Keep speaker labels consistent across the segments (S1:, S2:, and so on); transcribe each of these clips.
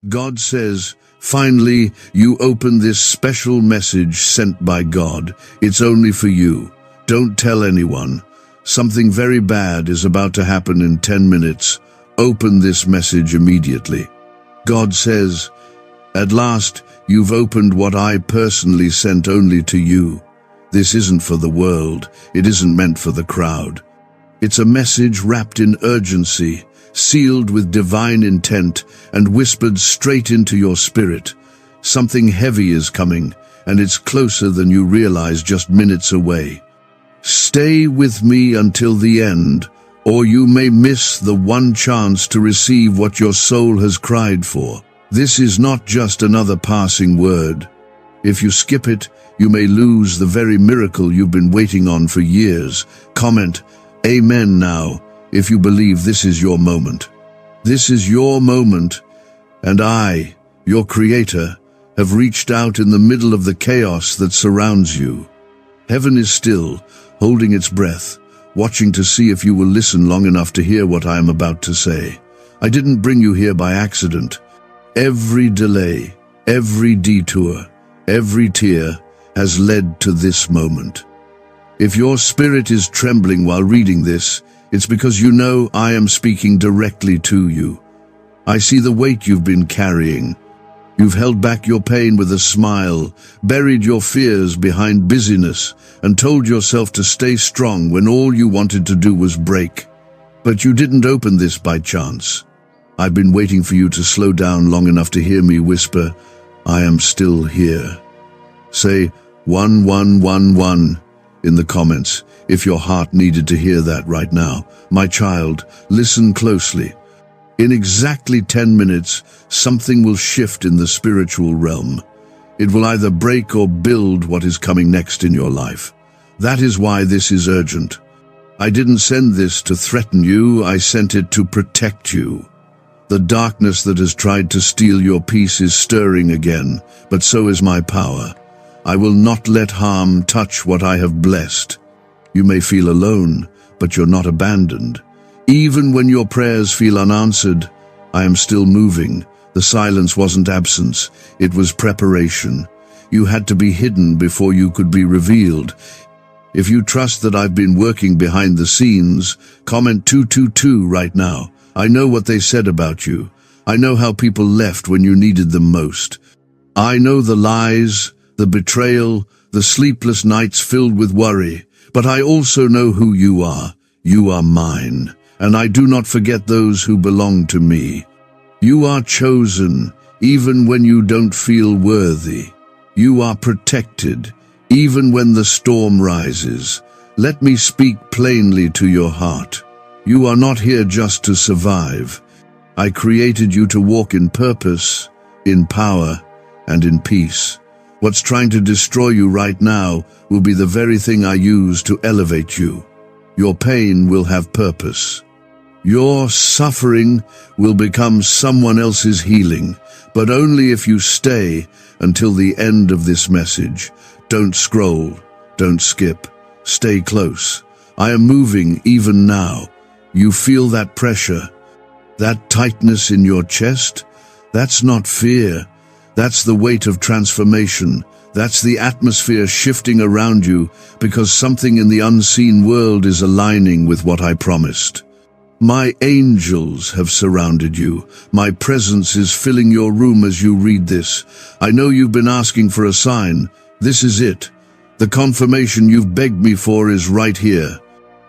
S1: God says, finally, you open this special message sent by God. It's only for you. Don't tell anyone. Something very bad is about to happen in 10 minutes. Open this message immediately. God says, at last, you've opened what I personally sent only to you. This isn't for the world. It isn't meant for the crowd. It's a message wrapped in urgency, sealed with divine intent, and whispered straight into your spirit. Something heavy is coming, and it's closer than you realize, just minutes away. Stay with me until the end, or you may miss the one chance to receive what your soul has cried for. This is not just another passing word. If you skip it, you may lose the very miracle you've been waiting on for years. Comment, Amen now, if you believe this is your moment. This is your moment, and I, your Creator, have reached out in the middle of the chaos that surrounds you. Heaven is still, holding its breath, watching to see if you will listen long enough to hear what I am about to say. I didn't bring you here by accident. Every delay, every detour, every tear has led to this moment. If your spirit is trembling while reading this, it's because you know I am speaking directly to you. I see the weight you've been carrying. You've held back your pain with a smile, buried your fears behind busyness, and told yourself to stay strong when all you wanted to do was break. But you didn't open this by chance. I've been waiting for you to slow down long enough to hear me whisper, I am still here. Say 1111 in the comments if your heart needed to hear that right now. My child, listen closely. In exactly 10 minutes, something will shift in the spiritual realm. It will either break or build what is coming next in your life. That is why this is urgent. I didn't send this to threaten you, I sent it to protect you. The darkness that has tried to steal your peace is stirring again, but so is my power. I will not let harm touch what I have blessed. You may feel alone, but you're not abandoned. Even when your prayers feel unanswered, I am still moving. The silence wasn't absence, it was preparation. You had to be hidden before you could be revealed. If you trust that I've been working behind the scenes, comment 222 right now. I know what they said about you. I know how people left when you needed them most. I know the lies, the betrayal, the sleepless nights filled with worry. But I also know who you are. You are mine, and I do not forget those who belong to me. You are chosen, even when you don't feel worthy. You are protected, even when the storm rises. Let me speak plainly to your heart. You are not here just to survive. I created you to walk in purpose, in power, and in peace. What's trying to destroy you right now will be the very thing I use to elevate you. Your pain will have purpose. Your suffering will become someone else's healing, but only if you stay until the end of this message. Don't scroll, don't skip, stay close. I am moving even now. You feel that pressure, that tightness in your chest? That's not fear. That's the weight of transformation. That's the atmosphere shifting around you because something in the unseen world is aligning with what I promised. My angels have surrounded you. My presence is filling your room as you read this. I know you've been asking for a sign. This is it. The confirmation you've begged me for is right here.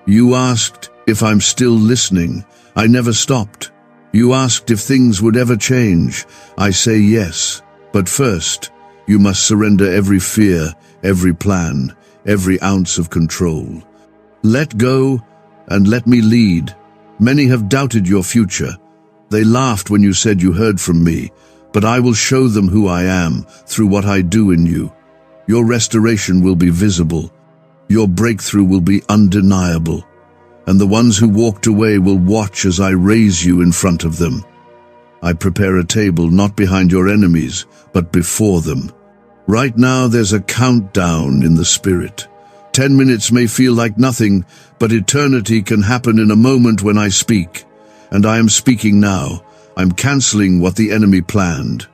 S1: You asked if I'm still listening. I never stopped. You asked if things would ever change. I say yes. But first, you must surrender every fear, every plan, every ounce of control. Let go and let me lead. Many have doubted your future. They laughed when you said you heard from me, but I will show them who I am through what I do in you. Your restoration will be visible. Your breakthrough will be undeniable. And the ones who walked away will watch as I raise you in front of them. I prepare a table not behind your enemies, but before them. Right now there's a countdown in the spirit. 10 minutes may feel like nothing, but eternity can happen in a moment when I speak. And I am speaking now. I'm canceling what the enemy planned.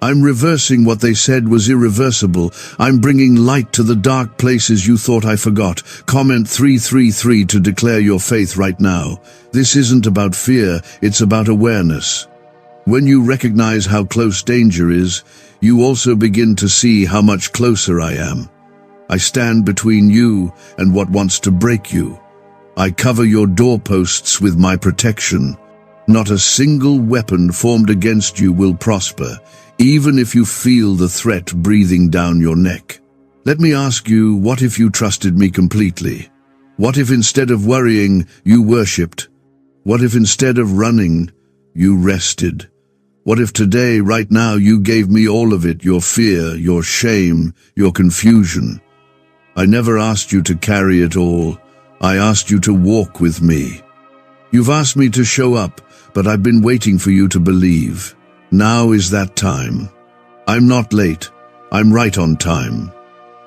S1: I'm reversing what they said was irreversible. I'm bringing light to the dark places you thought I forgot. Comment 333 to declare your faith right now. This isn't about fear, it's about awareness. When you recognize how close danger is, you also begin to see how much closer I am. I stand between you and what wants to break you. I cover your doorposts with my protection. Not a single weapon formed against you will prosper, even if you feel the threat breathing down your neck. Let me ask you, what if you trusted me completely? What if instead of worrying, you worshipped? What if instead of running, you rested? What if today, right now, you gave me all of it, your fear, your shame, your confusion? I never asked you to carry it all. I asked you to walk with me. You've asked me to show up, but I've been waiting for you to believe. Now is that time. I'm not late. I'm right on time.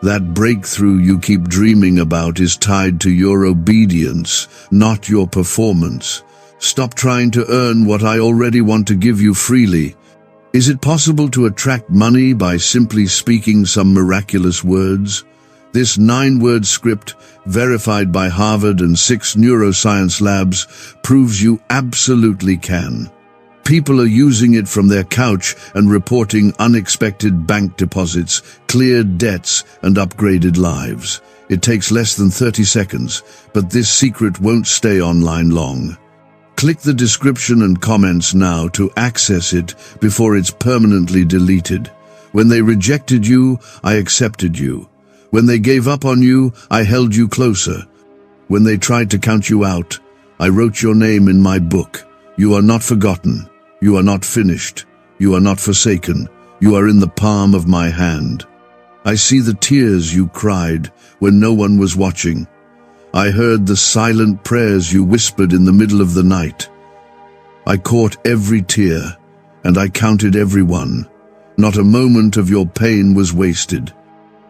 S1: That breakthrough you keep dreaming about is tied to your obedience, not your performance. Stop trying to earn what I already want to give you freely. Is it possible to attract money by simply speaking some miraculous words? This 9-word script, verified by Harvard and 6 neuroscience labs, proves you absolutely can. People are using it from their couch and reporting unexpected bank deposits, cleared debts, and upgraded lives. It takes less than 30 seconds, but this secret won't stay online long. Click the description and comments now to access it before it's permanently deleted. When they rejected you, I accepted you. When they gave up on you, I held you closer. When they tried to count you out, I wrote your name in my book. You are not forgotten. You are not finished. You are not forsaken. You are in the palm of my hand. I see the tears you cried when no one was watching. I heard the silent prayers you whispered in the middle of the night. I caught every tear, and I counted every one. Not a moment of your pain was wasted.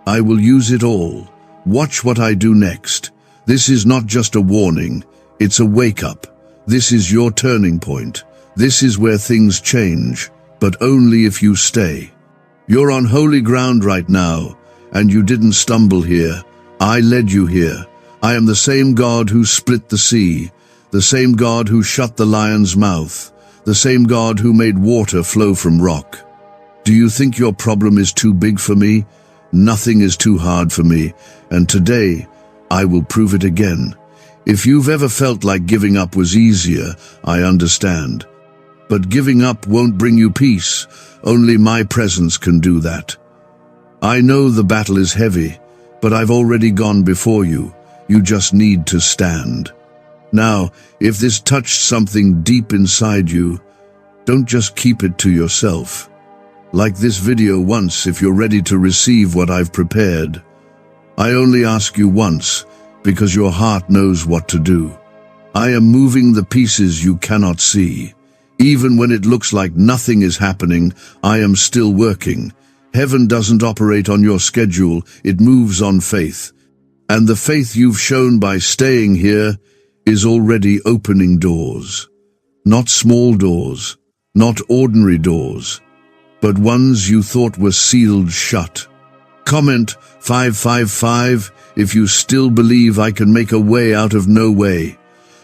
S1: I will use it all. Watch what I do next. This is not just a warning, it's a wake-up. This is your turning point. This is where things change, but only if you stay. You're on holy ground right now, and you didn't stumble here. I led you here. I am the same God who split the sea, the same God who shut the lion's mouth, the same God who made water flow from rock. Do you think your problem is too big for me? Nothing is too hard for me, and today I will prove it again. If you've ever felt like giving up was easier, I understand. But giving up won't bring you peace. Only my presence can do that. I know the battle is heavy, but I've already gone before you. You just need to stand. Now, if this touched something deep inside you, don't just keep it to yourself. Like this video once if you're ready to receive what I've prepared. I only ask you once, because your heart knows what to do. I am moving the pieces you cannot see. Even when it looks like nothing is happening, I am still working. Heaven doesn't operate on your schedule, it moves on faith. And the faith you've shown by staying here is already opening doors. Not small doors, not ordinary doors, but ones you thought were sealed shut. Comment 555 if you still believe I can make a way out of no way.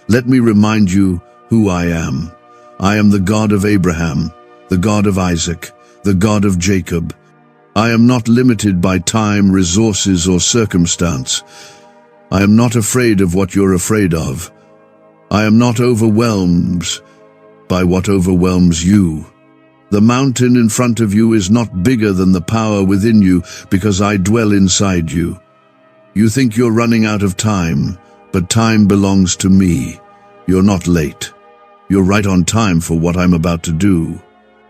S1: Let me remind you who I am. I am the God of Abraham, the God of Isaac, the God of Jacob. I am not limited by time, resources, or circumstance. I am not afraid of what you're afraid of. I am not overwhelmed by what overwhelms you. The mountain in front of you is not bigger than the power within you because I dwell inside you. You think you're running out of time, but time belongs to me. You're not late. You're right on time for what I'm about to do.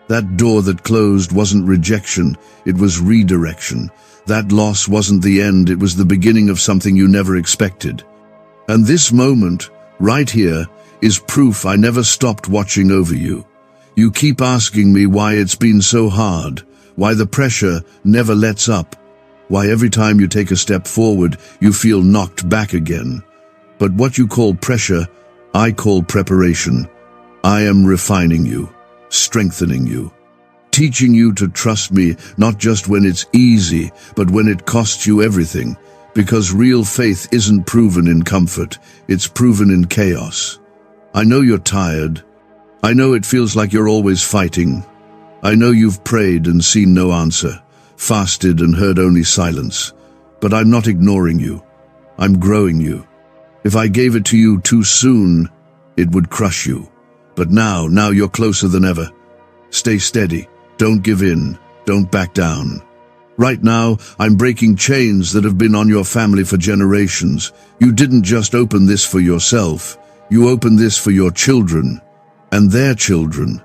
S1: That door that closed wasn't rejection, it was redirection. That loss wasn't the end, it was the beginning of something you never expected. And this moment, right here, is proof I never stopped watching over you. You keep asking me why it's been so hard, why the pressure never lets up, why every time you take a step forward, you feel knocked back again. But what you call pressure, I call preparation. I am refining you. strengthening you, teaching you to trust me not just when it's easy, but when it costs you everything, because real faith isn't proven in comfort, it's proven in chaos. I know you're tired. I know it feels like you're always fighting. I know you've prayed and seen no answer, fasted and heard only silence. But I'm not ignoring you. I'm growing you. If I gave it to you too soon, it would crush you. But now you're closer than ever. Stay steady. Don't give in. Don't back down. Right now, I'm breaking chains that have been on your family for generations. You didn't just open this for yourself. You opened this for your children and their children.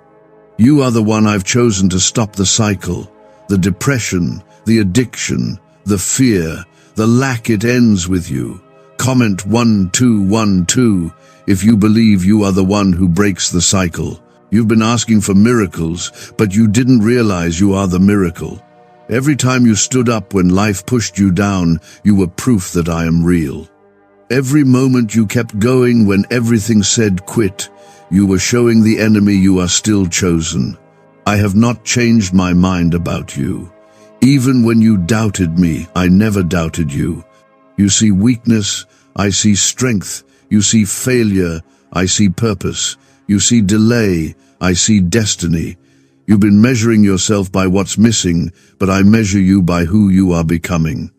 S1: You are the one I've chosen to stop the cycle, the depression, the addiction, the fear, the lack. It ends with you. Comment 1212 if you believe you are the one who breaks the cycle. You've been asking for miracles, but you didn't realize you are the miracle. Every time you stood up when life pushed you down, you were proof that I am real. Every moment you kept going when everything said quit, you were showing the enemy you are still chosen. I have not changed my mind about you. Even when you doubted me, I never doubted you. You see weakness, I see strength. You see failure, I see purpose. You see delay, I see destiny. You've been measuring yourself by what's missing, but I measure you by who you are becoming.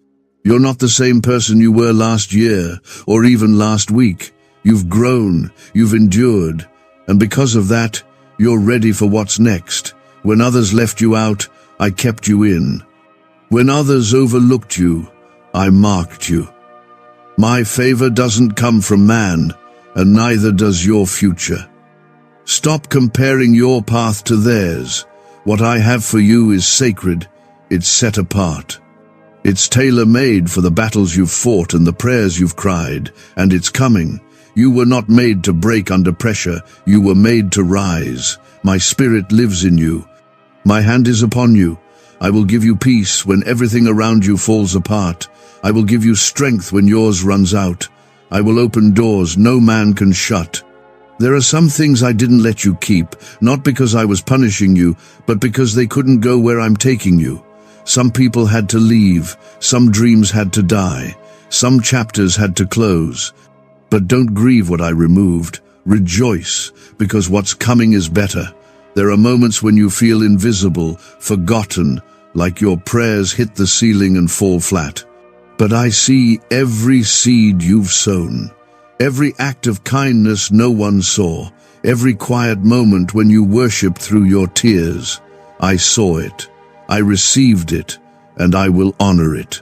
S1: You're not the same person you were last year, or even last week. You've grown, you've endured, and because of that, you're ready for what's next. When others left you out, I kept you in. When others overlooked you, I marked you. My favor doesn't come from man, and neither does your future. Stop comparing your path to theirs. What I have for you is sacred. It's set apart. It's tailor-made for the battles you've fought and the prayers you've cried, and it's coming. You were not made to break under pressure. You were made to rise. My spirit lives in you. My hand is upon you. I will give you peace when everything around you falls apart. I will give you strength when yours runs out. I will open doors no man can shut. There are some things I didn't let you keep, not because I was punishing you, but because they couldn't go where I'm taking you. Some people had to leave, some dreams had to die, some chapters had to close. But don't grieve what I removed. Rejoice, because what's coming is better. There are moments when you feel invisible, forgotten, like your prayers hit the ceiling and fall flat. But I see every seed you've sown, every act of kindness no one saw, every quiet moment when you worshiped through your tears. I saw it, I received it, and I will honor it.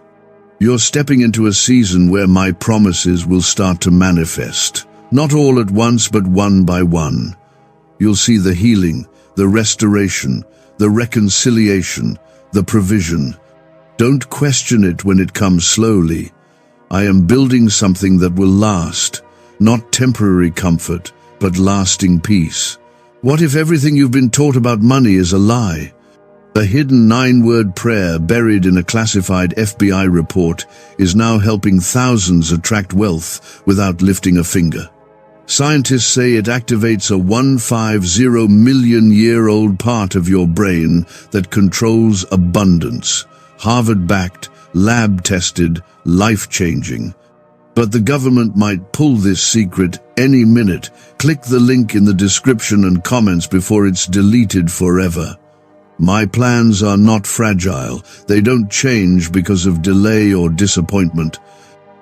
S1: You're stepping into a season where my promises will start to manifest, not all at once but one by one. You'll see the healing, the restoration, the reconciliation, the provision. Don't question it when it comes slowly. I am building something that will last, not temporary comfort, but lasting peace. What if everything you've been taught about money is a lie? A hidden 9-word prayer buried in a classified FBI report is now helping thousands attract wealth without lifting a finger. Scientists say it activates a 150 million-year-old part of your brain that controls abundance. Harvard-backed, lab-tested, life-changing. But the government might pull this secret any minute. Click the link in the description and comments before it's deleted forever. My plans are not fragile. They don't change because of delay or disappointment.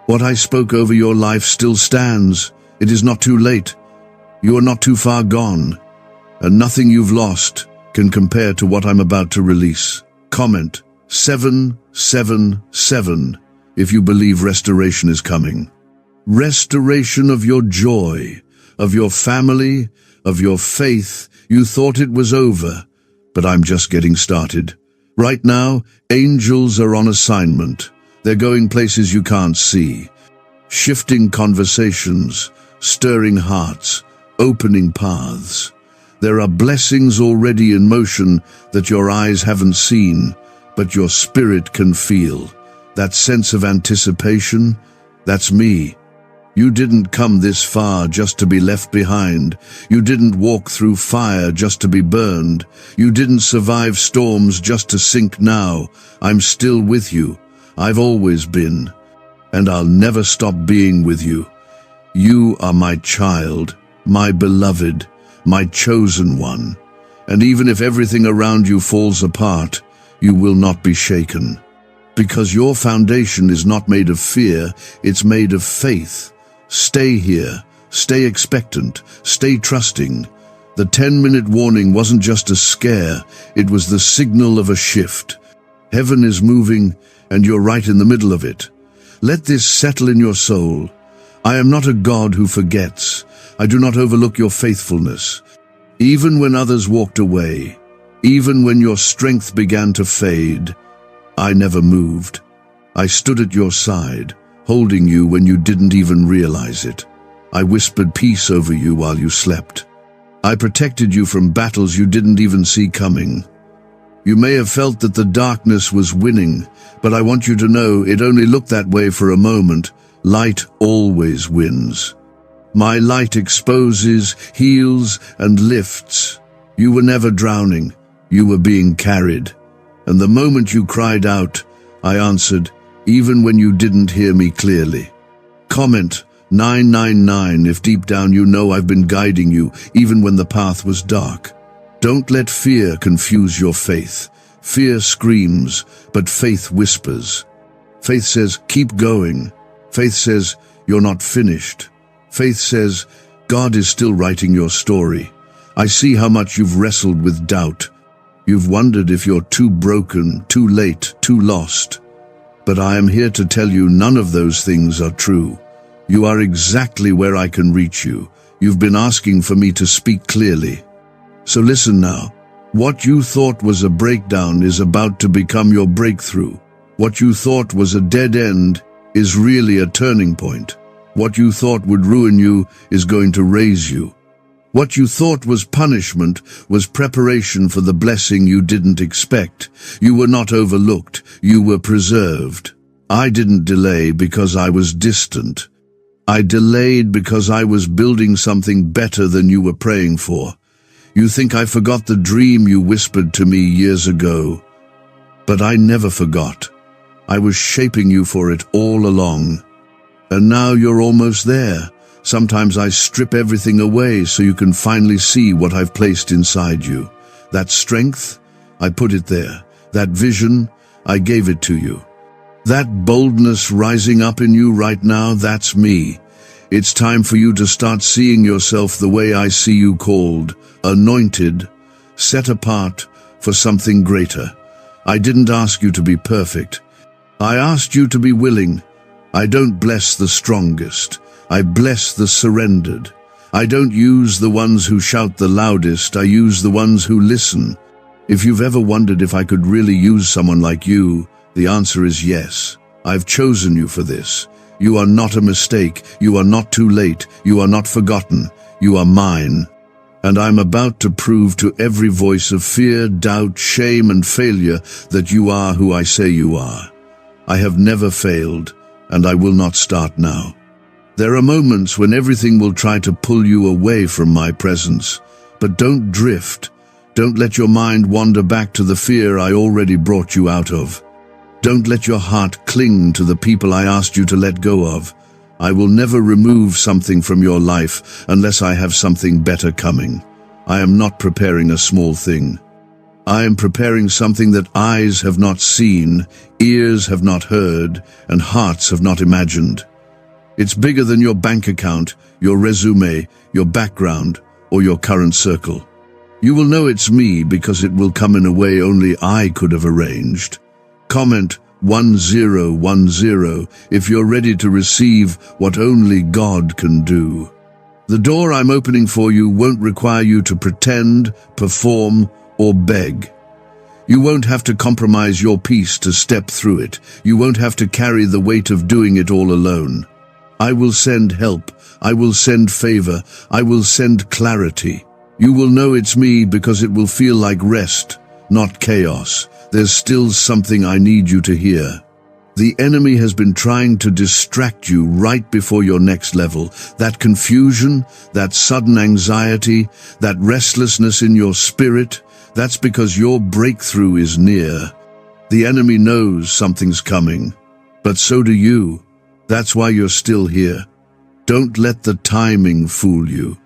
S1: What I spoke over your life still stands. It is not too late. You are not too far gone. And nothing you've lost can compare to what I'm about to release. Comment 777 if you believe restoration is coming. Restoration of your joy, of your family, of your faith. You thought it was over, but I'm just getting started. Right now, angels are on assignment. They're going places you can't see. Shifting conversations, stirring hearts, opening paths. There are blessings already in motion that your eyes haven't seen, but your spirit can feel. That sense of anticipation, that's me. You didn't come this far just to be left behind. You didn't walk through fire just to be burned. You didn't survive storms just to sink now. I'm still with you. I've always been. And I'll never stop being with you. You are my child, my beloved, my chosen one. And even if everything around you falls apart, you will not be shaken. Because your foundation is not made of fear, it's made of faith. Stay here, stay expectant, stay trusting. The 10-minute warning wasn't just a scare, it was the signal of a shift. Heaven is moving, and you're right in the middle of it. Let this settle in your soul. I am not a God who forgets. I do not overlook your faithfulness. Even when others walked away, even when your strength began to fade, I never moved. I stood at your side, holding you when you didn't even realize it. I whispered peace over you while you slept. I protected you from battles you didn't even see coming. You may have felt that the darkness was winning, but I want you to know it only looked that way for a moment. Light always wins. My light exposes, heals, and lifts. You were never drowning. You were being carried. And the moment you cried out, I answered, even when you didn't hear me clearly. Comment 999 if deep down you know I've been guiding you, even when the path was dark. Don't let fear confuse your faith. Fear screams, but faith whispers. Faith says, keep going. Faith says, you're not finished. Faith says, God is still writing your story. I see how much you've wrestled with doubt. You've wondered if you're too broken, too late, too lost. But I am here to tell you none of those things are true. You are exactly where I can reach you. You've been asking for me to speak clearly. So listen now. What you thought was a breakdown is about to become your breakthrough. What you thought was a dead end is really a turning point. What you thought would ruin you is going to raise you. What you thought was punishment was preparation for the blessing you didn't expect. You were not overlooked, you were preserved. I didn't delay because I was distant. I delayed because I was building something better than you were praying for. You think I forgot the dream you whispered to me years ago. But I never forgot. I was shaping you for it all along. And now you're almost there. Sometimes I strip everything away so you can finally see what I've placed inside you. That strength, I put it there. That vision, I gave it to you. That boldness rising up in you right now, that's me. It's time for you to start seeing yourself the way I see you, called, anointed, set apart for something greater. I didn't ask you to be perfect. I asked you to be willing. I don't bless the strongest. I bless the surrendered. I don't use the ones who shout the loudest. I use the ones who listen. If you've ever wondered if I could really use someone like you, the answer is yes. I've chosen you for this. You are not a mistake. You are not too late. You are not forgotten. You are mine. And I'm about to prove to every voice of fear, doubt, shame, and failure that you are who I say you are. I have never failed, and I will not start now. There are moments when everything will try to pull you away from my presence, but don't drift. Don't let your mind wander back to the fear I already brought you out of. Don't let your heart cling to the people I asked you to let go of. I will never remove something from your life unless I have something better coming. I am not preparing a small thing. I am preparing something that eyes have not seen, ears have not heard, and hearts have not imagined. It's bigger than your bank account, your resume, your background, or your current circle. You will know it's me because it will come in a way only I could have arranged. Comment 1010 if you're ready to receive what only God can do. The door I'm opening for you won't require you to pretend, perform, or beg. You won't have to compromise your peace to step through it. You won't have to carry the weight of doing it all alone. I will send help. I will send favor. I will send clarity. You will know it's me because it will feel like rest, not chaos. There's still something I need you to hear. The enemy has been trying to distract you right before your next level. That confusion, that sudden anxiety, that restlessness in your spirit, that's because your breakthrough is near. The enemy knows something's coming, but so do you. That's why you're still here. Don't let the timing fool you.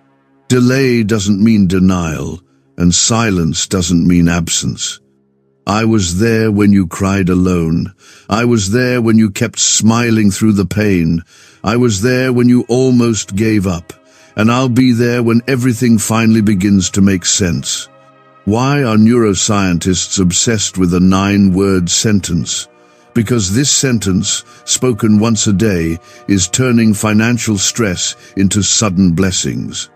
S1: Delay doesn't mean denial, and silence doesn't mean absence. I was there when you cried alone. I was there when you kept smiling through the pain. I was there when you almost gave up. And I'll be there when everything finally begins to make sense. Why are neuroscientists obsessed with a 9-word sentence? Because this sentence, spoken once a day, is turning financial stress into sudden blessings.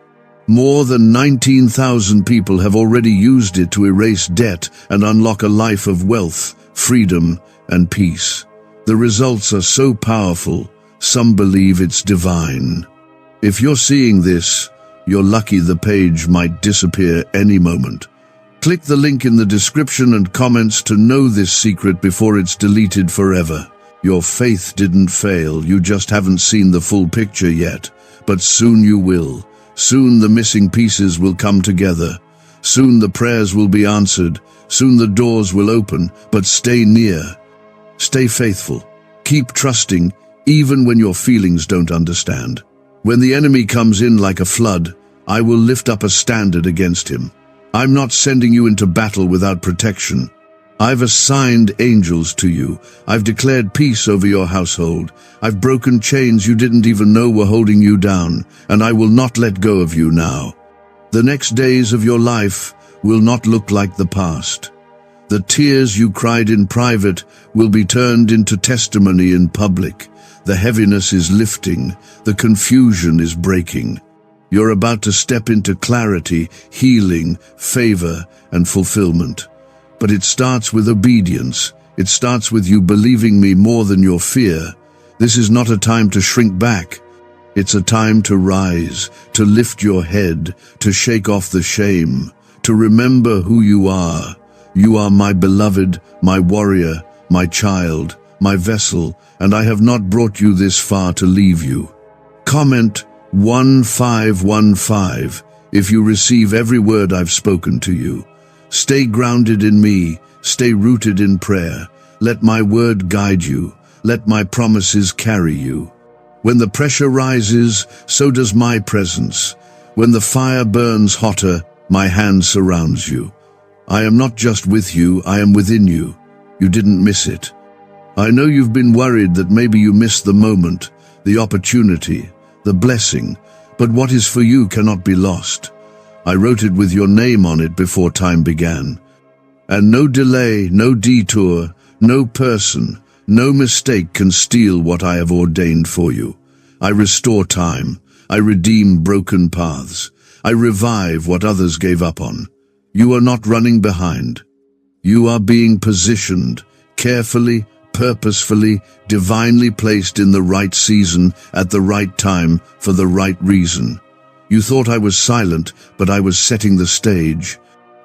S1: More than 19,000 people have already used it to erase debt and unlock a life of wealth, freedom, and peace. The results are so powerful, some believe it's divine. If you're seeing this, you're lucky. The page might disappear any moment. Click the link in the description and comments to know this secret before it's deleted forever. Your faith didn't fail, you just haven't seen the full picture yet. But soon you will. Soon the missing pieces will come together. Soon the prayers will be answered. Soon the doors will open, but stay near. Stay faithful. Keep trusting, even when your feelings don't understand. When the enemy comes in like a flood, I will lift up a standard against him. I'm not sending you into battle without protection. I've assigned angels to you. I've declared peace over your household. I've broken chains you didn't even know were holding you down, and I will not let go of you now. The next days of your life will not look like the past. The tears you cried in private will be turned into testimony in public. The heaviness is lifting. The confusion is breaking. You're about to step into clarity, healing, favor, and fulfillment. But it starts with obedience. It starts with you believing me more than your fear. This is not a time to shrink back. It's a time to rise, to lift your head, to shake off the shame, to remember who you are. You are my beloved, my warrior, my child, my vessel, and I have not brought you this far to leave you. Comment 1515 if you receive every word I've spoken to you. Stay grounded in me, stay rooted in prayer. Let my word guide you, let my promises carry you. When the pressure rises, so does my presence. When the fire burns hotter, my hand surrounds you. I am not just with you, I am within you. You didn't miss it. I know you've been worried that maybe you missed the moment, the opportunity, the blessing, but what is for you cannot be lost. I wrote it with your name on it before time began. And no delay, no detour, no person, no mistake can steal what I have ordained for you. I restore time. I redeem broken paths. I revive what others gave up on. You are not running behind. You are being positioned, carefully, purposefully, divinely placed in the right season, at the right time, for the right reason. You thought I was silent, but I was setting the stage.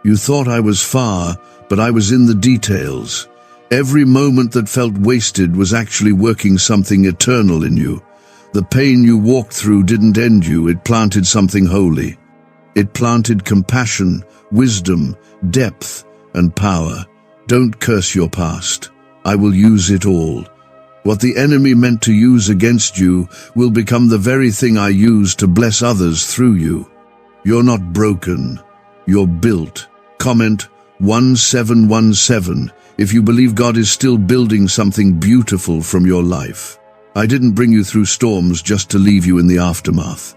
S1: You thought I was far, but I was in the details. Every moment that felt wasted was actually working something eternal in you. The pain you walked through didn't end you, it planted something holy. It planted compassion, wisdom, depth, and power. Don't curse your past. I will use it all. What the enemy meant to use against you will become the very thing I use to bless others through you. You're not broken. You're built. Comment 1717 if you believe God is still building something beautiful from your life. I didn't bring you through storms just to leave you in the aftermath.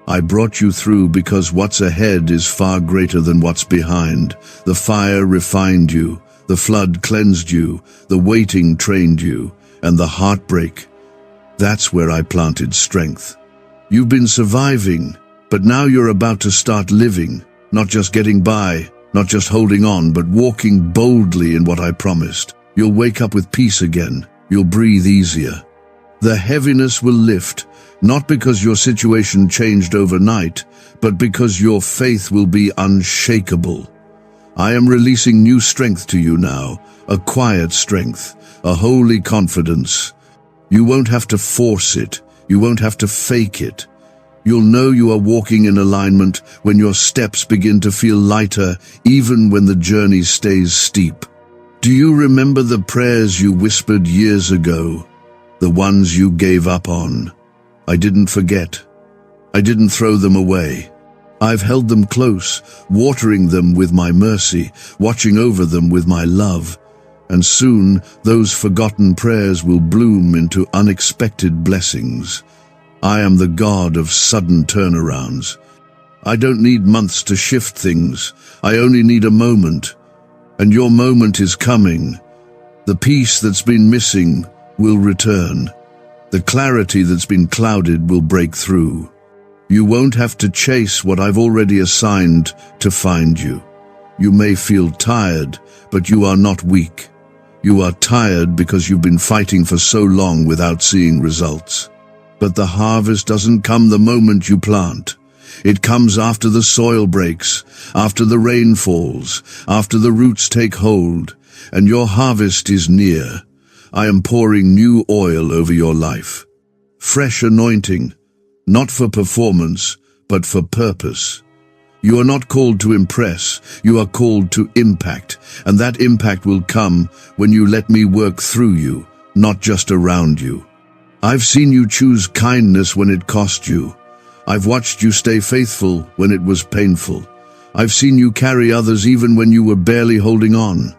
S1: I brought you through because what's ahead is far greater than what's behind. The fire refined you. The flood cleansed you. The waiting trained you. And the heartbreak, that's where I planted strength. You've been surviving, but now you're about to start living, not just getting by, not just holding on, but walking boldly in what I promised. You'll wake up with peace again. You'll breathe easier. The heaviness will lift, not because your situation changed overnight, but because your faith will be unshakable. I am releasing new strength to you now, a quiet strength, a holy confidence. You won't have to force it. You won't have to fake it. You'll know you are walking in alignment when your steps begin to feel lighter, even when the journey stays steep. Do you remember the prayers you whispered years ago? The ones you gave up on? I didn't forget. I didn't throw them away. I've held them close, watering them with my mercy, watching over them with my love. And soon, those forgotten prayers will bloom into unexpected blessings. I am the God of sudden turnarounds. I don't need months to shift things. I only need a moment. And your moment is coming. The peace that's been missing will return. The clarity that's been clouded will break through. You won't have to chase what I've already assigned to find you. You may feel tired, but you are not weak. You are tired because you've been fighting for so long without seeing results. But the harvest doesn't come the moment you plant. It comes after the soil breaks, after the rain falls, after the roots take hold, and your harvest is near. I am pouring new oil over your life. Fresh anointing, not for performance, but for purpose. You are not called to impress, you are called to impact, and that impact will come when you let me work through you, not just around you. I've seen you choose kindness when it cost you. I've watched you stay faithful when it was painful. I've seen you carry others even when you were barely holding on.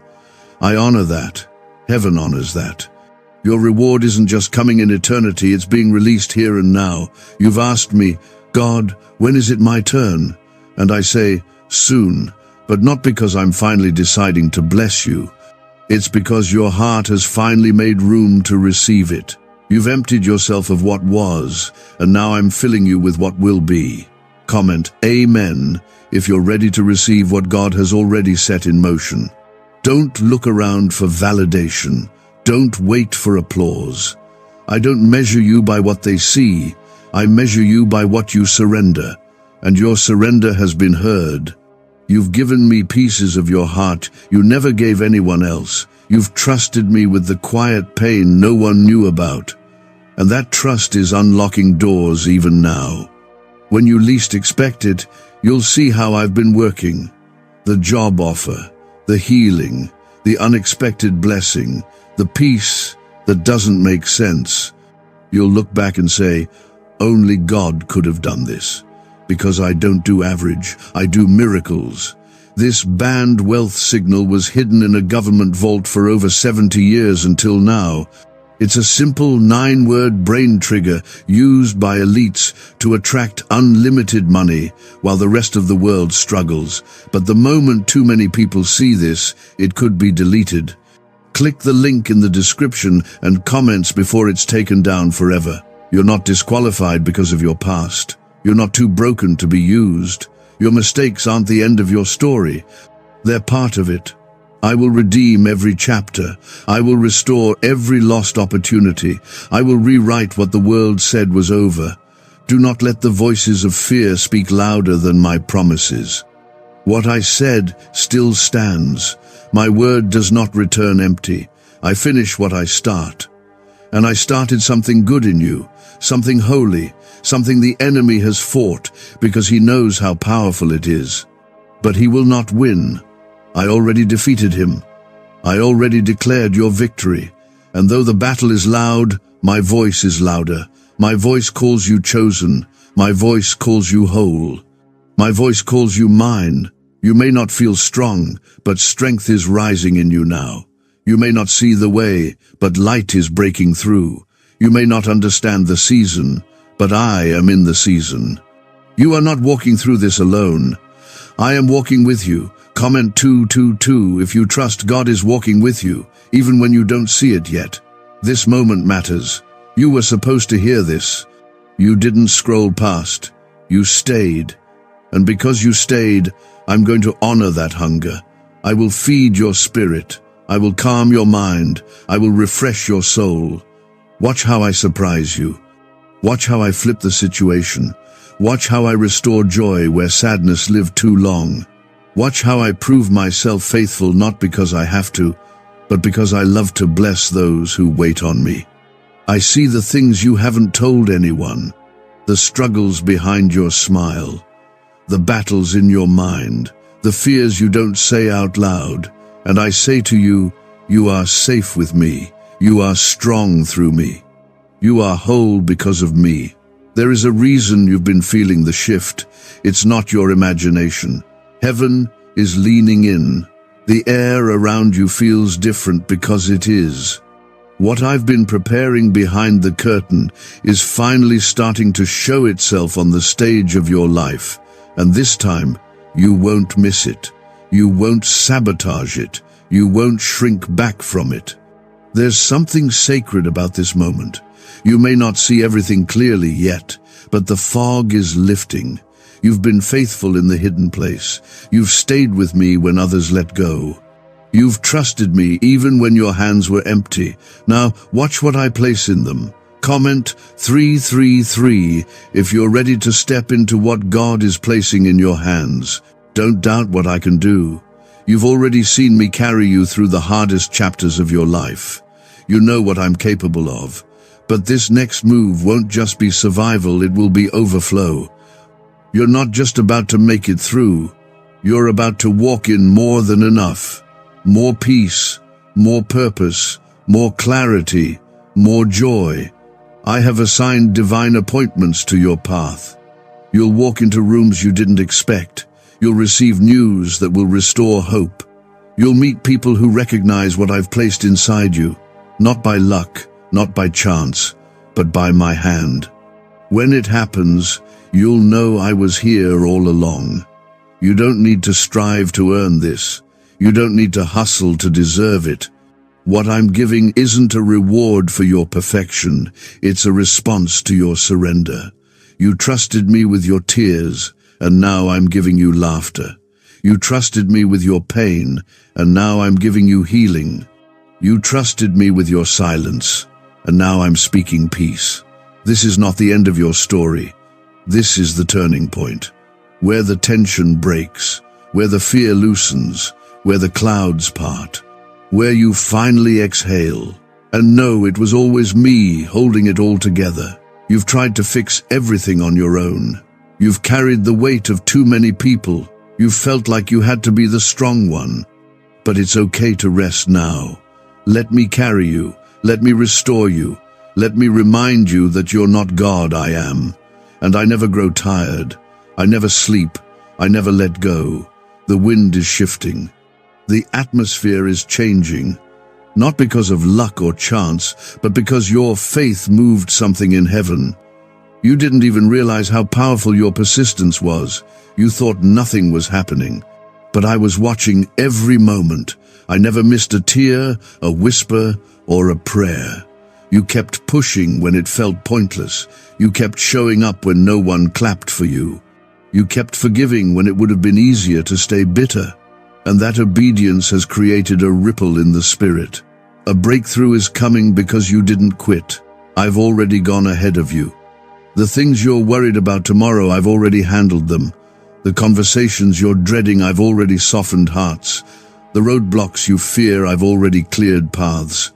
S1: I honor that. Heaven honors that. Your reward isn't just coming in eternity, it's being released here and now. You've asked me, God, when is it my turn? And I say, soon, but not because I'm finally deciding to bless you. It's because your heart has finally made room to receive it. You've emptied yourself of what was, and now I'm filling you with what will be. Comment, Amen, if you're ready to receive what God has already set in motion. Don't look around for validation. Don't wait for applause. I don't measure you by what they see. I measure you by what you surrender. And your surrender has been heard. You've given me pieces of your heart you never gave anyone else. You've trusted me with the quiet pain no one knew about. And that trust is unlocking doors even now. When you least expect it, you'll see how I've been working. The job offer, the healing, the unexpected blessing, the peace that doesn't make sense. You'll look back and say, only God could have done this. Because I don't do average, I do miracles. This banned wealth signal was hidden in a government vault for over 70 years until now. It's a simple 9-word brain trigger used by elites to attract unlimited money while the rest of the world struggles. But the moment too many people see this, it could be deleted. Click the link in the description and comments before it's taken down forever. You're not disqualified because of your past. You're not too broken to be used. Your mistakes aren't the end of your story. They're part of it. I will redeem every chapter. I will restore every lost opportunity. I will rewrite what the world said was over. Do not let the voices of fear speak louder than my promises. What I said still stands. My word does not return empty. I finish what I start. And I started something good in you, something holy, something the enemy has fought because he knows how powerful it is. But he will not win. I already defeated him. I already declared your victory. And though the battle is loud, my voice is louder. My voice calls you chosen. My voice calls you whole. My voice calls you mine. You may not feel strong, but strength is rising in you now. You may not see the way, but light is breaking through. You may not understand the season, but I am in the season. You are not walking through this alone. I am walking with you. Comment 222 if you trust God is walking with you, even when you don't see it yet. This moment matters. You were supposed to hear this. You didn't scroll past. You stayed. And because you stayed, I'm going to honor that hunger. I will feed your spirit. I will calm your mind. I will refresh your soul. Watch how I surprise you. Watch how I flip the situation. Watch how I restore joy where sadness lived too long. Watch how I prove myself faithful, not because I have to, but because I love to bless those who wait on me. I see the things you haven't told anyone, the struggles behind your smile, the battles in your mind, the fears you don't say out loud. And I say to you, you are safe with me. You are strong through me. You are whole because of me. There is a reason you've been feeling the shift. It's not your imagination. Heaven is leaning in. The air around you feels different because it is. What I've been preparing behind the curtain is finally starting to show itself on the stage of your life. And this time, you won't miss it. You won't sabotage it. You won't shrink back from it. There's something sacred about this moment. You may not see everything clearly yet, but the fog is lifting. You've been faithful in the hidden place. You've stayed with me when others let go. You've trusted me even when your hands were empty. Now, watch what I place in them. Comment 333 if you're ready to step into what God is placing in your hands. Don't doubt what I can do. You've already seen me carry you through the hardest chapters of your life. You know what I'm capable of. But this next move won't just be survival, it will be overflow. You're not just about to make it through. You're about to walk in more than enough. More peace, more purpose, more clarity, more joy. I have assigned divine appointments to your path. You'll walk into rooms you didn't expect. You'll receive news that will restore hope. You'll meet people who recognize what I've placed inside you, not by luck, not by chance, but by my hand. When it happens, you'll know I was here all along. You don't need to strive to earn this. You don't need to hustle to deserve it. What I'm giving isn't a reward for your perfection. It's a response to your surrender. You trusted me with your tears, and now I'm giving you laughter. You trusted me with your pain, and now I'm giving you healing. You trusted me with your silence, and now I'm speaking peace. This is not the end of your story. This is the turning point, where the tension breaks, where the fear loosens, where the clouds part, where you finally exhale and know it was always me holding it all together. You've tried to fix everything on your own. You've carried the weight of too many people. You've felt like you had to be the strong one. But it's okay to rest now. Let me carry you. Let me restore you. Let me remind you that you're not God, I am. And I never grow tired. I never sleep. I never let go. The wind is shifting. The atmosphere is changing. Not because of luck or chance, but because your faith moved something in heaven. You didn't even realize how powerful your persistence was. You thought nothing was happening. But I was watching every moment. I never missed a tear, a whisper, or a prayer. You kept pushing when it felt pointless. You kept showing up when no one clapped for you. You kept forgiving when it would have been easier to stay bitter. And that obedience has created a ripple in the spirit. A breakthrough is coming because you didn't quit. I've already gone ahead of you. The things you're worried about tomorrow, I've already handled them. The conversations you're dreading, I've already softened hearts. The roadblocks you fear, I've already cleared paths.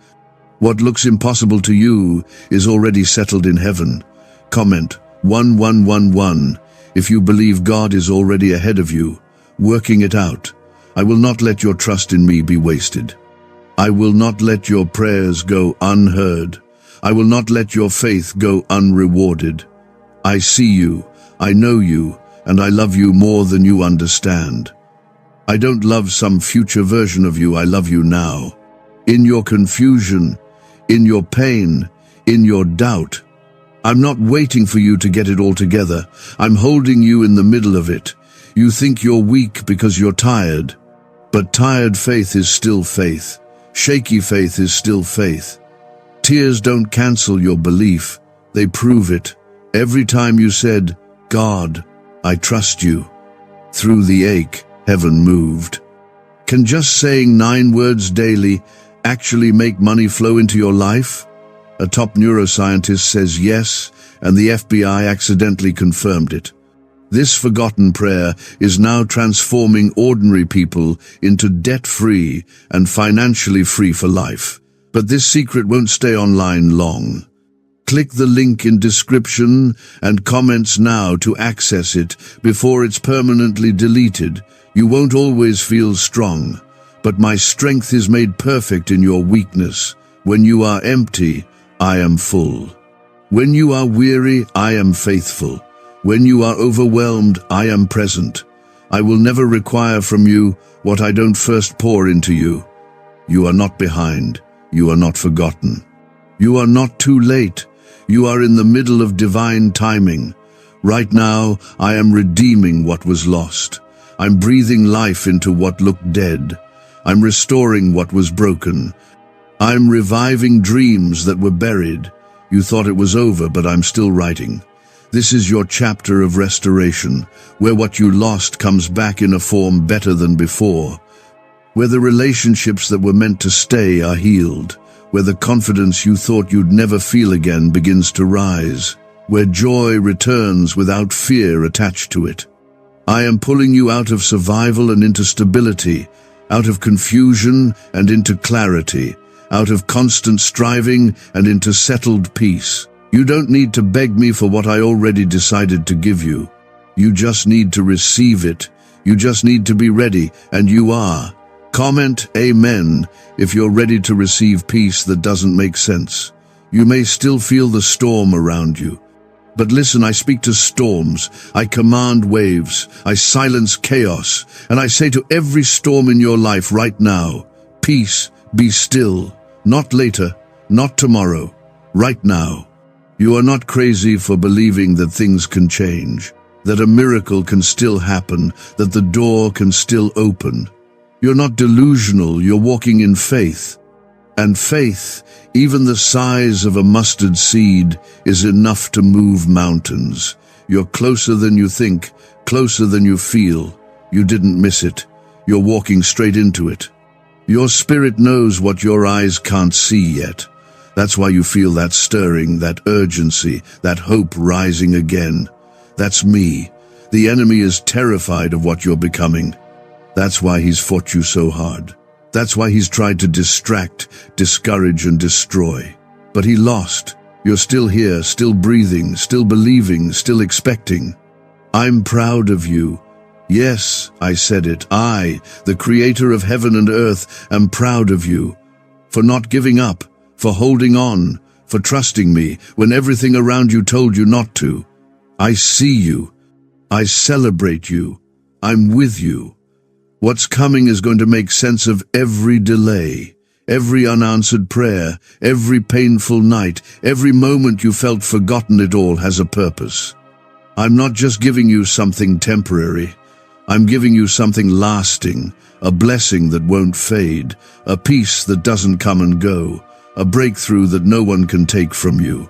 S1: What looks impossible to you is already settled in heaven. Comment 1111 if you believe God is already ahead of you, working it out. I will not let your trust in me be wasted. I will not let your prayers go unheard. I will not let your faith go unrewarded. I see you, I know you, and I love you more than you understand. I don't love some future version of you, I love you now. In your confusion, in your pain, in your doubt. I'm not waiting for you to get it all together. I'm holding you in the middle of it. You think you're weak because you're tired. But tired faith is still faith. Shaky faith is still faith. Tears don't cancel your belief. They prove it. Every time you said, God, I trust you. Through the ache, heaven moved. Can just saying 9 words daily actually make money flow into your life? A top neuroscientist says yes, and the FBI accidentally confirmed it. This forgotten prayer is now transforming ordinary people into debt-free and financially free for life. But this secret won't stay online long. Click the link in description and comments now to access it before it's permanently deleted. You won't always feel strong, but my strength is made perfect in your weakness. When you are empty, I am full. When you are weary, I am faithful. When you are overwhelmed, I am present. I will never require from you what I don't first pour into you. You are not behind. You are not forgotten. You are not too late. You are in the middle of divine timing. Right now, I am redeeming what was lost. I'm breathing life into what looked dead. I'm restoring what was broken. I'm reviving dreams that were buried. You thought it was over, but I'm still writing. This is your chapter of restoration, where what you lost comes back in a form better than before, where the relationships that were meant to stay are healed, where the confidence you thought you'd never feel again begins to rise, where joy returns without fear attached to it. I am pulling you out of survival and into stability, out of confusion and into clarity, out of constant striving and into settled peace. You don't need to beg me for what I already decided to give you. You just need to receive it. You just need to be ready, and you are. Comment Amen if you're ready to receive peace that doesn't make sense. You may still feel the storm around you. But listen, I speak to storms, I command waves, I silence chaos, and I say to every storm in your life right now, peace, be still, not later, not tomorrow, right now. You are not crazy for believing that things can change, that a miracle can still happen, that the door can still open. You're not delusional, you're walking in faith. And faith, even the size of a mustard seed, is enough to move mountains. You're closer than you think, closer than you feel. You didn't miss it. You're walking straight into it. Your spirit knows what your eyes can't see yet. That's why you feel that stirring, that urgency, that hope rising again. That's me. The enemy is terrified of what you're becoming. That's why he's fought you so hard. That's why he's tried to distract, discourage, and destroy. But he lost. You're still here, still breathing, still believing, still expecting. I'm proud of you. Yes, I said it. I, the creator of heaven and earth, am proud of you. For not giving up, for holding on, for trusting me when everything around you told you not to. I see you. I celebrate you. I'm with you. What's coming is going to make sense of every delay, every unanswered prayer, every painful night, every moment you felt forgotten. It all has a purpose. I'm not just giving you something temporary. I'm giving you something lasting, a blessing that won't fade, a peace that doesn't come and go, a breakthrough that no one can take from you.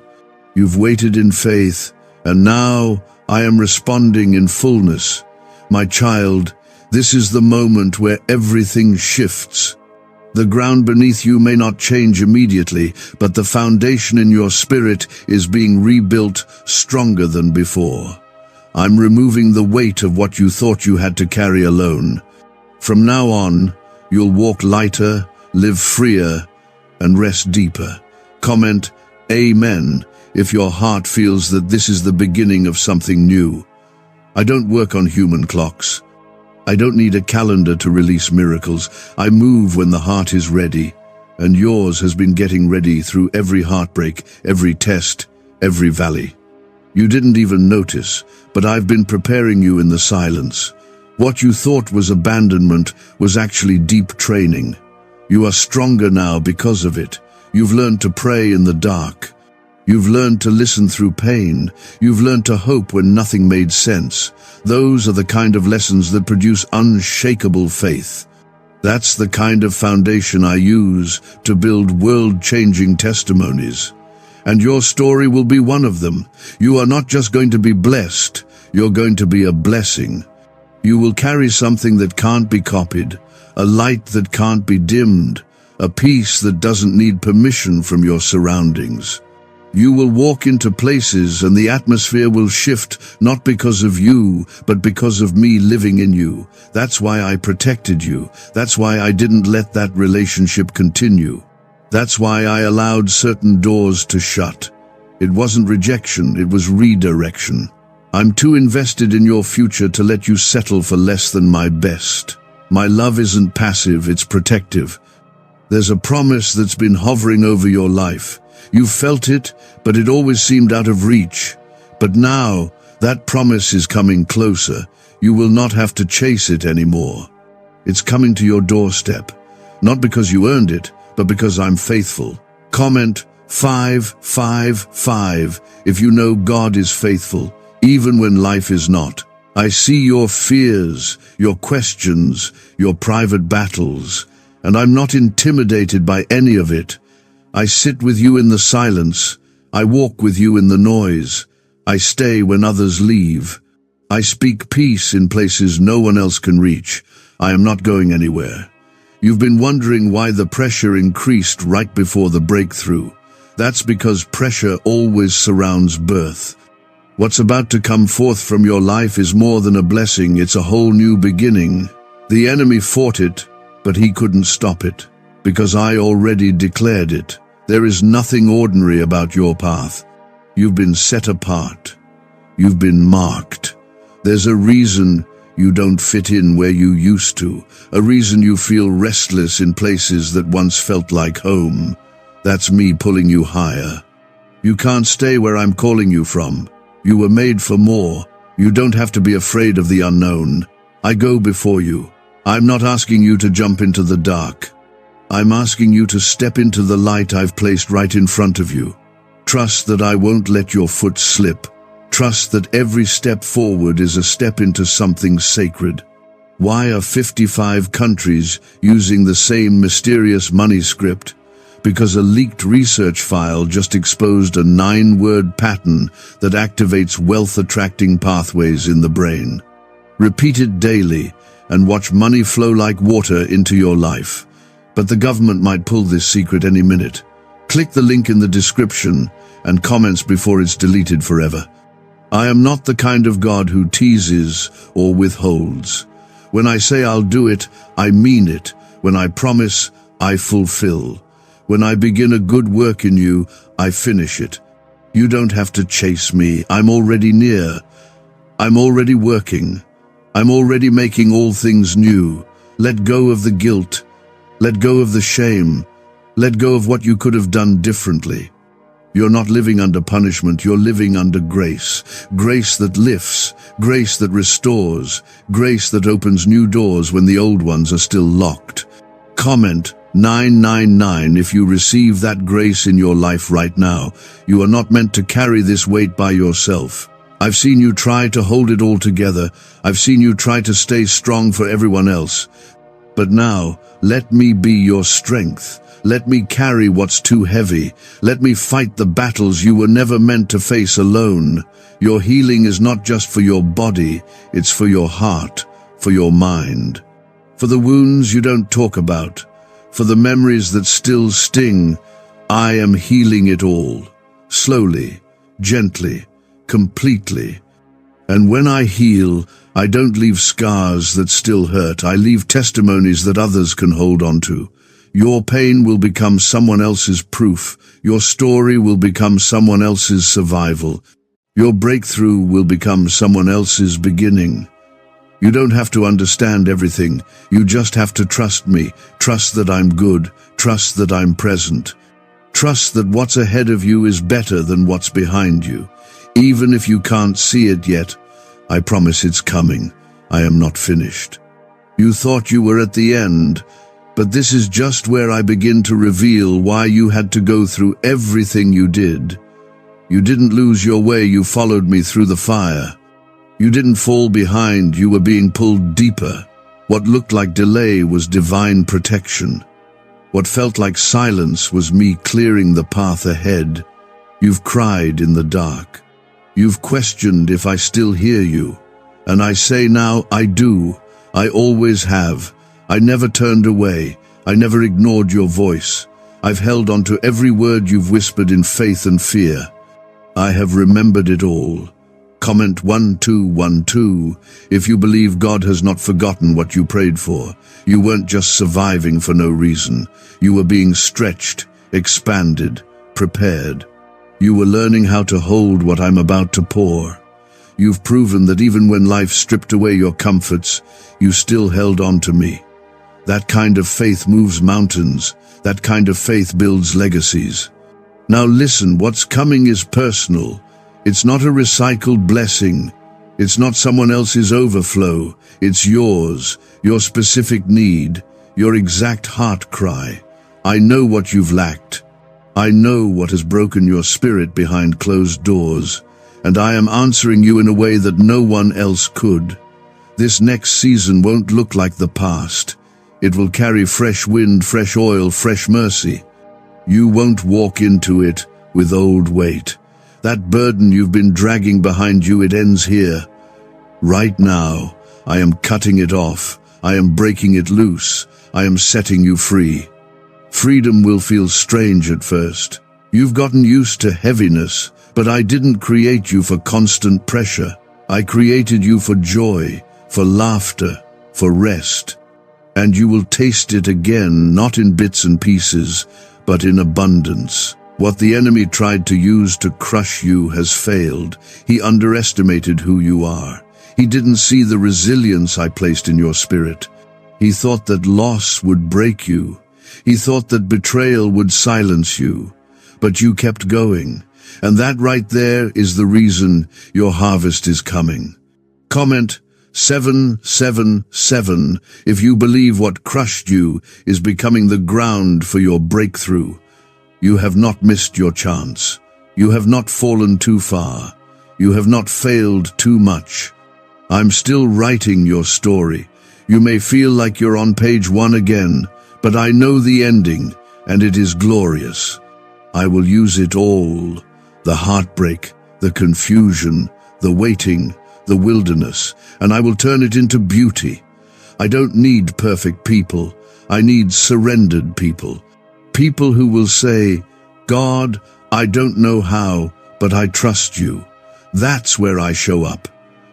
S1: You've waited in faith, and now I am responding in fullness. My child, this is the moment where everything shifts. The ground beneath you may not change immediately, but the foundation in your spirit is being rebuilt stronger than before. I'm removing the weight of what you thought you had to carry alone. From now on, you'll walk lighter, live freer, and rest deeper. Comment Amen if your heart feels that this is the beginning of something new. I don't work on human clocks. I don't need a calendar to release miracles. I move when the heart is ready, and yours has been getting ready through every heartbreak, every test, every valley. You didn't even notice, but I've been preparing you in the silence. What you thought was abandonment was actually deep training. You are stronger now because of it. You've learned to pray in the dark. You've learned to listen through pain. You've learned to hope when nothing made sense. Those are the kind of lessons that produce unshakable faith. That's the kind of foundation I use to build world-changing testimonies. And your story will be one of them. You are not just going to be blessed, you're going to be a blessing. You will carry something that can't be copied, a light that can't be dimmed, a peace that doesn't need permission from your surroundings. You will walk into places and the atmosphere will shift, not because of you, but because of me living in you. That's why I protected you. That's why I didn't let that relationship continue. That's why I allowed certain doors to shut. It wasn't rejection, it was redirection. I'm too invested in your future to let you settle for less than my best. My love isn't passive, it's protective. There's a promise that's been hovering over your life. You've felt it, but it always seemed out of reach. But now, that promise is coming closer. You will not have to chase it anymore. It's coming to your doorstep. Not because you earned it, but because I'm faithful. Comment 555 if you know God is faithful, even when life is not. I see your fears, your questions, your private battles, and I'm not intimidated by any of it. I sit with you in the silence. I walk with you in the noise. I stay when others leave. I speak peace in places no one else can reach. I am not going anywhere. You've been wondering why the pressure increased right before the breakthrough. That's because pressure always surrounds birth. What's about to come forth from your life is more than a blessing, it's a whole new beginning. The enemy fought it, but he couldn't stop it, because I already declared it. There is nothing ordinary about your path. You've been set apart. You've been marked. There's a reason you don't fit in where you used to, a reason you feel restless in places that once felt like home. That's me pulling you higher. You can't stay where I'm calling you from. You were made for more. You don't have to be afraid of the unknown. I go before you. I'm not asking you to jump into the dark. I'm asking you to step into the light I've placed right in front of you. Trust that I won't let your foot slip. Trust that every step forward is a step into something sacred. Why are 55 countries using the same mysterious money script? Because a leaked research file just exposed a 9-word pattern that activates wealth-attracting pathways in the brain. Repeat it daily and watch money flow like water into your life. But the government might pull this secret any minute. Click the link in the description and comments before it's deleted forever. I am not the kind of God who teases or withholds. When I say I'll do it, I mean it. When I promise, I fulfill. When I begin a good work in you, I finish it. You don't have to chase me. I'm already near. I'm already working. I'm already making all things new. Let go of the guilt. Let go of the shame. Let go of what you could have done differently. You're not living under punishment, you're living under grace. Grace that lifts, grace that restores, grace that opens new doors when the old ones are still locked. Comment 999 if you receive that grace in your life right now. You are not meant to carry this weight by yourself. I've seen you try to hold it all together. I've seen you try to stay strong for everyone else. But now, let me be your strength. Let me carry what's too heavy. Let me fight the battles you were never meant to face alone. Your healing is not just for your body, it's for your heart, for your mind. For the wounds you don't talk about, for the memories that still sting, I am healing it all. Slowly, gently, completely. And when I heal, I don't leave scars that still hurt. I leave testimonies that others can hold on to. Your pain will become someone else's proof. Your story will become someone else's survival. Your breakthrough will become someone else's beginning. You don't have to understand everything. You just have to trust me. Trust that I'm good. Trust that I'm present. Trust that what's ahead of you is better than what's behind you. Even if you can't see it yet, I promise it's coming. I am not finished. You thought you were at the end, but this is just where I begin to reveal why you had to go through everything you did. You didn't lose your way, you followed me through the fire. You didn't fall behind, you were being pulled deeper. What looked like delay was divine protection. What felt like silence was me clearing the path ahead. You've cried in the dark. You've questioned if I still hear you. And I say now, I do. I always have. I never turned away. I never ignored your voice. I've held on to every word you've whispered in faith and fear. I have remembered it all. Comment 1212 if you believe God has not forgotten what you prayed for. You weren't just surviving for no reason. You were being stretched, expanded, prepared. You were learning how to hold what I'm about to pour. You've proven that even when life stripped away your comforts, you still held on to me. That kind of faith moves mountains. That kind of faith builds legacies. Now listen, what's coming is personal. It's not a recycled blessing. It's not someone else's overflow. It's yours, your specific need, your exact heart cry. I know what you've lacked. I know what has broken your spirit behind closed doors, and I am answering you in a way that no one else could. This next season won't look like the past. It will carry fresh wind, fresh oil, fresh mercy. You won't walk into it with old weight. That burden you've been dragging behind you, it ends here. Right now, I am cutting it off. I am breaking it loose. I am setting you free. Freedom will feel strange at first. You've gotten used to heaviness, but I didn't create you for constant pressure. I created you for joy, for laughter, for rest. And you will taste it again, not in bits and pieces, but in abundance. What the enemy tried to use to crush you has failed. He underestimated who you are. He didn't see the resilience I placed in your spirit. He thought that loss would break you. He thought that betrayal would silence you. But you kept going. And that right there is the reason your harvest is coming. Comment 777 if you believe what crushed you is becoming the ground for your breakthrough. You have not missed your chance. You have not fallen too far. You have not failed too much. I'm still writing your story. You may feel like you're on page 1 again, but I know the ending, and it is glorious. I will use it all. The heartbreak, the confusion, the waiting, the wilderness, and I will turn it into beauty. I don't need perfect people. I need surrendered people. People who will say, God, I don't know how, but I trust you. That's where I show up.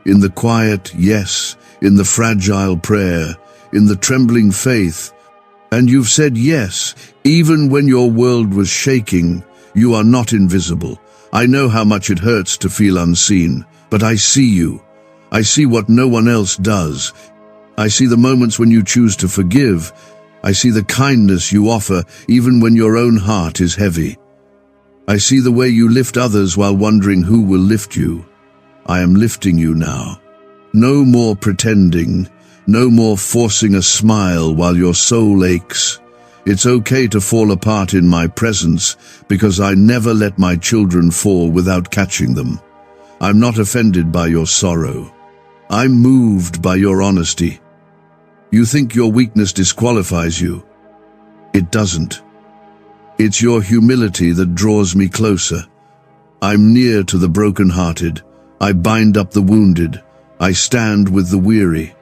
S1: In the quiet yes, in the fragile prayer, in the trembling faith. And you've said yes, even when your world was shaking. You are not invisible. I know how much it hurts to feel unseen, but I see you. I see what no one else does. I see the moments when you choose to forgive. I see the kindness you offer even when your own heart is heavy. I see the way you lift others while wondering who will lift you. I am lifting you now. No more pretending. No more forcing a smile while your soul aches. It's okay to fall apart in my presence because I never let my children fall without catching them. I'm not offended by your sorrow. I'm moved by your honesty. You think your weakness disqualifies you. It doesn't. It's your humility that draws me closer. I'm near to the brokenhearted. I bind up the wounded. I stand with the weary.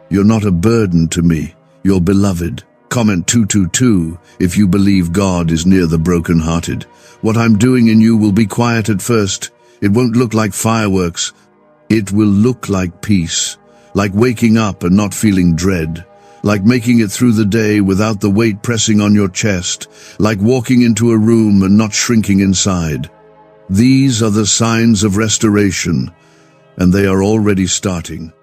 S1: You're not a burden to me. You're beloved. Comment 222 if you believe God is near the brokenhearted. What I'm doing in you will be quiet at first. It won't look like fireworks. It will look like peace. Like waking up and not feeling dread, like making it through the day without the weight pressing on your chest, like walking into a room and not shrinking inside. These are the signs of restoration, and they are already starting.